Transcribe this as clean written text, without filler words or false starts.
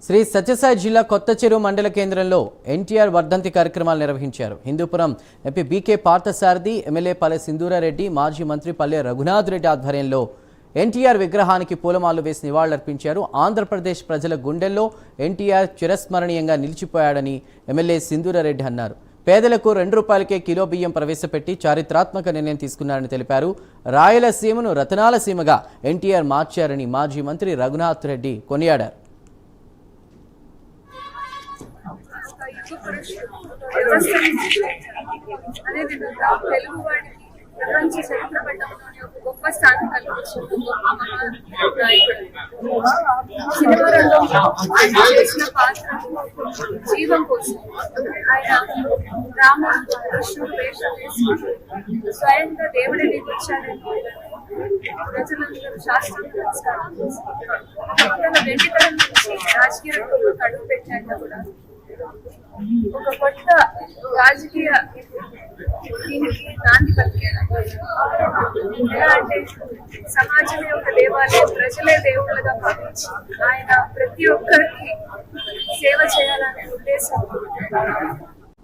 శ్రీ సత్యసాయి జిల్లా కొత్త చెరువు మండల కేంద్రంలో ఎన్టీఆర్ వర్ధంతి కార్యక్రమాలు నిర్వహించారు. Hindupur MP BK Parthasarathi, MLA Palle Sindhura Reddy, మాజీ మంత్రి పల్లె రఘునాథ్ రెడ్డి ఆధ్వర్యంలో ఎన్టీఆర్ విగ్రహానికి పూలమాలలు వేసి నివాళులర్పించారు. ఆంధ్రప్రదేశ్ ప్రజల గుండెల్లో ఎన్టీఆర్ చిరస్మరణీయంగా నిలిచిపోయాడని ఎమ్మెల్యే సింధూరారెడ్డి అన్నారు. పేదలకు ₹2 కిలో బియ్యం ప్రవేశపెట్టి చారిత్రాత్మక నిర్ణయం తీసుకున్నారని తెలిపారు. రాయలసీమను రతనాల సీమగా ఎన్టీఆర్ మార్చారని మాజీ మంత్రి రఘునాథ్ రెడ్డి కొనియాడారు. ప్రపంచ చరిత్ర పట్టణంలోని ఒక గొప్ప స్థానం కల్పించింది. సినిమా రంగంలో ఆయన చేసిన పాత్ర జీవం కోసం ఆయన రాముడు కృష్ణుడు వేషం వేసుకుని స్వయంగా దేవుడిని వచ్చారని ప్రజలందరూ శాస్త్రం నమస్కారం చేశారు. వెండితనం నుంచి రాజకీయ రంగంలో అడుగు పెట్టాక కూడా ఒక కొత్త రాజకీయ దీనికి నాంది పలికారు. ఎలా అంటే సమాజమే ఒక దేవాలయం, ప్రజలే దేవుళ్ళగా భావించి ఆయన ప్రతి ఒక్కరికి సేవ చేయాలనే ఉద్దేశం